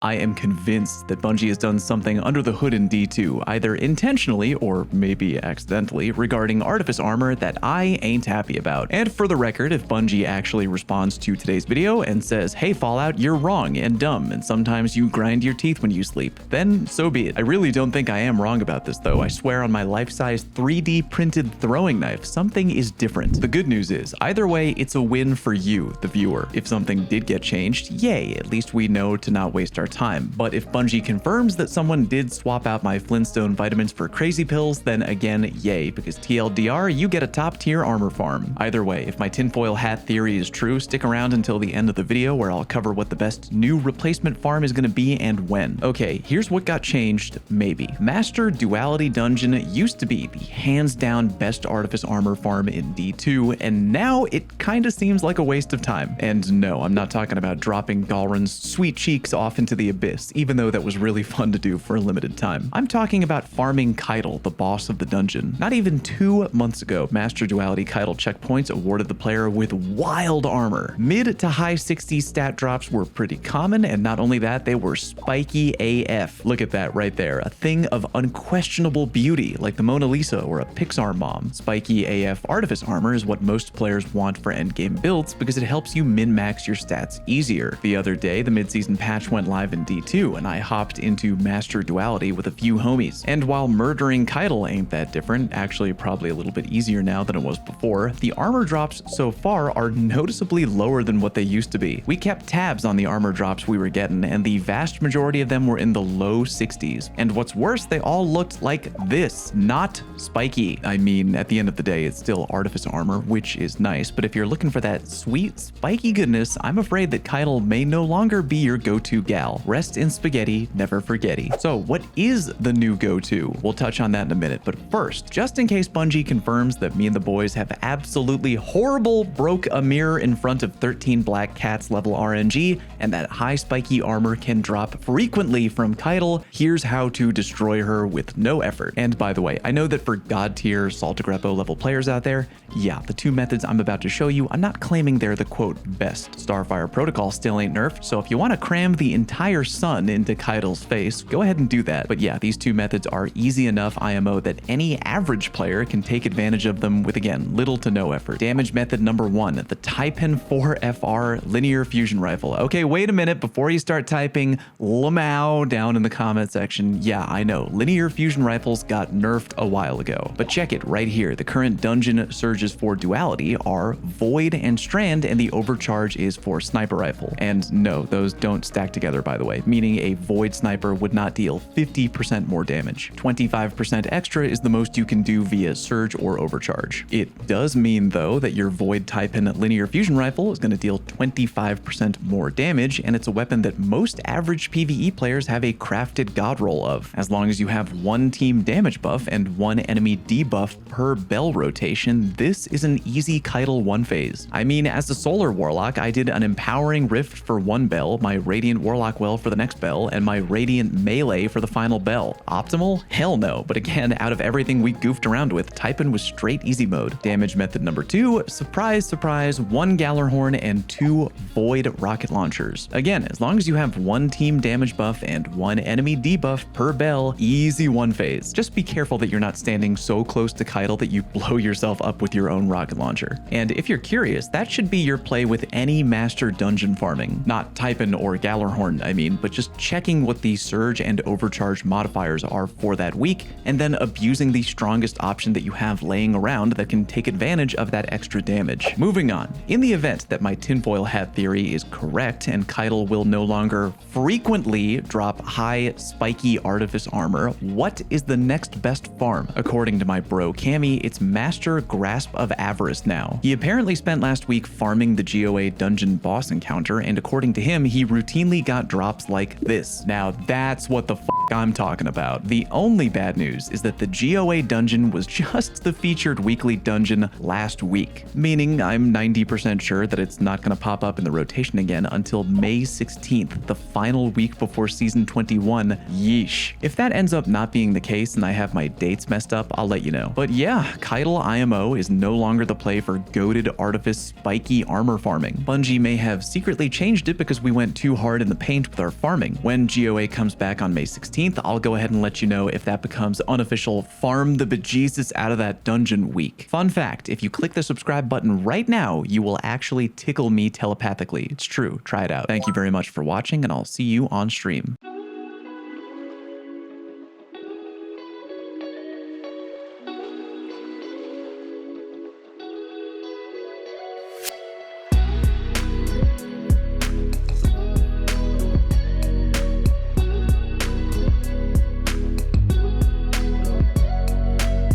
I am convinced that Bungie has done something under the hood in D2, either intentionally or maybe accidentally, regarding Artifice armor that I ain't happy about. And for the record, if Bungie actually responds to today's video and says, hey Fallout, you're wrong and dumb, and sometimes you grind your teeth when you sleep, then so be it. I really don't think I am wrong about this though. I swear on my life-size 3D printed throwing knife, something is different. The good news is, either way, it's a win for you, the viewer. If something did get changed, yay, at least we know to not waste our time. But if Bungie confirms that someone did swap out my Flintstone vitamins for crazy pills, then again, yay, because TLDR, you get a top tier armor farm. Either way, if my tinfoil hat theory is true, stick around until the end of the video where I'll cover what the best new replacement farm is going to be and when. Okay, here's what got changed, maybe. Master Duality Dungeon used to be the hands down best Artifice armor farm in D2, and now it kinda seems like a waste of time. And no, I'm not talking about dropping Galrin's sweet cheeks off into the abyss, even though that was really fun to do for a limited time. I'm talking about farming Keitel, the boss of the dungeon. Not even 2 months ago, Master Duality Keitel checkpoints awarded the player with wild armor. Mid to high 60s stat drops were pretty common, and not only that, they were spiky AF. Look at that right there, a thing of unquestionable beauty, like the Mona Lisa or a Pixar mom. Spiky AF Artifice armor is what most players want for endgame builds because it helps you min-max your stats easier. The other day, the mid-season patch went live in D2, and I hopped into Master Duality with a few homies. And while murdering Keitel ain't that different, actually probably a little bit easier now than it was before, the armor drops so far are noticeably lower than what they used to be. We kept tabs on the armor drops we were getting, and the vast majority of them were in the low 60s. And what's worse, they all looked like this, not spiky. I mean, at the end of the day, it's still Artifice armor, which is nice, but if you're looking for that sweet, spiky goodness, I'm afraid that Keitel may no longer be your go-to gal. Rest in spaghetti, never forgetty. So what is the new go-to? We'll touch on that in a minute, but first, just in case Bungie confirms that me and the boys have absolutely horrible broke a mirror in front of 13 black cats level RNG, and that high spiky armor can drop frequently from Keitel, here's how to destroy her with no effort. And by the way, I know that for god tier Saltagrepo level players out there, yeah, the two methods I'm about to show you, I'm not claiming they're the quote best. Starfire Protocol still ain't nerfed, so if you want to cram the entire sun into Keitel's face, go ahead and do that. But yeah, these two methods are easy enough IMO that any average player can take advantage of them with, again, little to no effort. Damage method number 1, the Taipan 4FR linear fusion rifle. Okay, wait a minute before you start typing Lamau down in the comment section. Yeah, I know, linear fusion rifles got nerfed a while ago. But check it right here. The current dungeon surges for Duality are Void and Strand, and the overcharge is for Sniper Rifle. And no, those don't stack together, by the way, meaning a Void Sniper would not deal 50% more damage. 25% extra is the most you can do via Surge or Overcharge. It does mean, though, that your Void Taipan linear fusion rifle is going to deal 25% more damage, and it's a weapon that most average PvE players have a crafted god roll of. As long as you have one team damage buff and one enemy debuff per bell rotation, this is an easy Keitel one phase. I mean, as a Solar Warlock, I did an Empowering Rift for one bell, my Radiant Warlock Well for the next bell, and my Radiant Melee for the final bell. Optimal? Hell no, but again, out of everything we goofed around with, Taipan was straight easy mode. Damage method number 2, surprise, surprise, 1 Gallarhorn and 2 Void Rocket Launchers. Again, as long as you have one team damage buff and one enemy debuff per bell, easy one phase. Just be careful that you're not standing so close to Keitel that you blow yourself up with your own rocket launcher. And if you're curious, that should be your play with any master dungeon farming. Not Taipan or Gallarhorn, I mean, but just checking what the surge and overcharge modifiers are for that week, and then abusing the strongest option that you have laying around that can take advantage of that extra damage. Moving on, in the event that my tinfoil hat theory is correct and Keitel will no longer frequently drop high spiky Artifice armor, what is the next best farm? According to my bro Cammy, it's Master Grasp of Avarice now. He apparently spent last week farming the GOA dungeon boss encounter, and according to him, he routinely got drops like this. Now that's what the f fuck I'm talking about. The only bad news is that the GOA dungeon was just the featured weekly dungeon last week, meaning I'm 90% sure that it's not going to pop up in the rotation again until May 16th, the final week before Season 21. Yeesh. If that ends up not being the case and I have my dates messed up, I'll let you know. But yeah, Keitel IMO is no longer the play for goated Artifice spiky armor farming. Bungie may have secretly changed it because we went too hard in the paint with our farming. When GOA comes back on May 16th, I'll go ahead and let you know if that becomes unofficial farm the bejesus out of that dungeon week. Fun fact, if you click the subscribe button right now, you will actually tickle me telepathically. It's true, try it out. Thank you very much for watching, and I'll see you on stream.